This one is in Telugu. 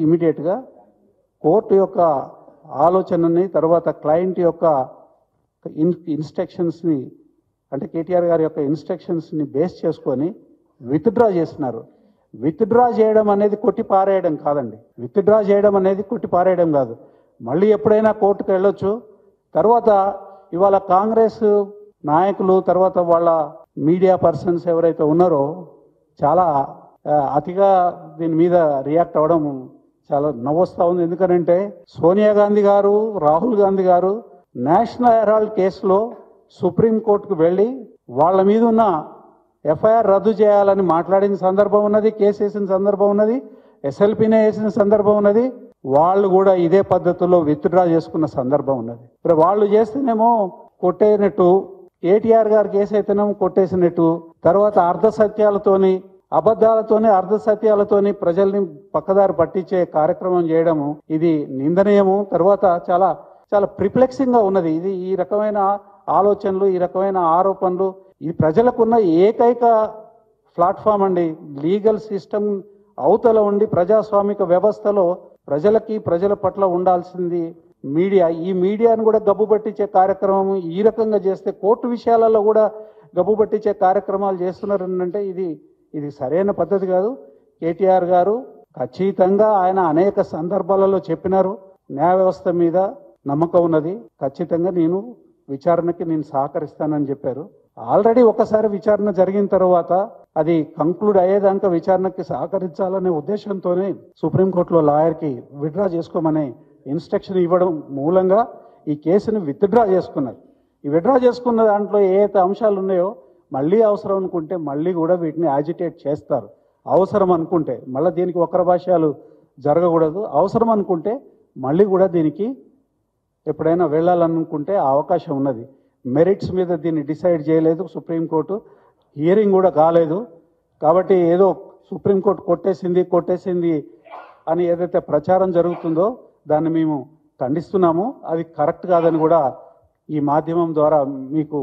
ఇమీడియట్గా కోర్టు యొక్క ఆలోచనని తర్వాత క్లయింట్ యొక్క ఇన్స్ట్రక్షన్స్ని అంటే కేటీఆర్ గారి యొక్క ఇన్స్ట్రక్షన్స్ని బేస్ చేసుకొని విత్డ్రా చేస్తున్నారు. విత్డ్రా చేయడం అనేది కొట్టి పారేయడం కాదండి. విత్డ్రా చేయడం అనేది కొట్టి పారేయడం కాదు. మళ్ళీ ఎప్పుడైనా కోర్టుకు వెళ్ళొచ్చు. తర్వాత ఇవాళ కాంగ్రెస్ నాయకులు తర్వాత వాళ్ళ మీడియా పర్సన్స్ ఎవరైతే ఉన్నారో చాలా అతిగా దీని మీద రియాక్ట్ అవ్వడం చాలా నవ్వొస్తా ఉంది. ఎందుకంటే సోనియా గాంధీ గారు, రాహుల్ గాంధీ గారు నేషనల్ హెరాల్డ్ కేసులో సుప్రీంకోర్టుకు వెళ్ళి వాళ్ళ మీద ఉన్న ఎఫ్ఐఆర్ రద్దు చేయాలని మాట్లాడిన సందర్భం ఉన్నది, కేసు వేసిన సందర్భం ఉన్నది, ఎస్ఎల్పీనే వేసిన సందర్భం ఉన్నది. వాళ్ళు కూడా ఇదే పద్ధతిలో విత్డ్రా చేసుకున్న సందర్భం ఉన్నది. ఇప్పుడు వాళ్ళు చేస్తేనేమో కొట్టేనట్టు, కేటీఆర్ గారి కేసు అయితేనేమో కొట్టేసినట్టు, తర్వాత అర్ధసత్యాలతోని అబద్ధాలతోని అర్ధసత్యాలతోని ప్రజల్ని పక్కదారి పట్టించే కార్యక్రమం చేయడము ఇది నిందనీయము. తర్వాత చాలా చాలా ప్రిప్లెక్సింగ్ గా ఉన్నది. ఇది ఈ రకమైన ఆలోచనలు, ఈ రకమైన ఆరోపణలు ఇది ప్రజలకున్న ఏకైక ప్లాట్ఫామ్ అండి. లీగల్ సిస్టమ్ అవతల ఉండి ప్రజాస్వామిక వ్యవస్థలో ప్రజలకి ప్రజల పట్ల ఉండాల్సింది మీడియా. ఈ మీడియాను కూడా గబ్బు పట్టించే కార్యక్రమం ఈ రకంగా చేస్తే కోర్టు విషయాలలో కూడా గబ్బు పట్టించే కార్యక్రమాలు చేస్తున్నారు అంటే ఇది సరైన పద్ధతి కాదు. కేటీఆర్ గారు ఖచ్చితంగా ఆయన అనేక సందర్భాలలో చెప్పినారు, న్యాయ వ్యవస్థ మీద నమ్మకం ఉన్నది, ఖచ్చితంగా నేను విచారణకి సహకరిస్తానని చెప్పారు. ఆల్రెడీ ఒకసారి విచారణ జరిగిన తర్వాత అది కంక్లూడ్ అయ్యేదాకా విచారణకి సహకరించాలనే ఉద్దేశంతోనే సుప్రీంకోర్టులో లాయర్కి విత్డ్రా చేసుకోమనే ఇన్స్ట్రక్షన్ ఇవ్వడం మూలంగా ఈ కేసుని విత్డ్రా చేసుకున్నారు. ఈ విత్డ్రా చేసుకున్న దాంట్లో ఏ అంశాలు ఉన్నాయో మళ్ళీ అవసరం అనుకుంటే మళ్ళీ కూడా వీటిని యాజిటేట్ చేస్తారు. అవసరం అనుకుంటే మళ్ళీ దీనికి వక్ర భాష్యాలు జరగకూడదు. అవసరం అనుకుంటే మళ్ళీ కూడా దీనికి ఎప్పుడైనా వెళ్ళాలనుకుంటే అవకాశం ఉన్నది. మెరిట్స్ మీద దీన్ని డిసైడ్ చేయలేదు సుప్రీంకోర్టు, హియరింగ్ కూడా కాలేదు. కాబట్టి ఏదో సుప్రీంకోర్టు కొట్టేసింది అని ఏదైతే ప్రచారం జరుగుతుందో దాన్ని మేము ఖండిస్తున్నాము. అది కరెక్ట్ కాదని కూడా ఈ మాధ్యమం ద్వారా మీకు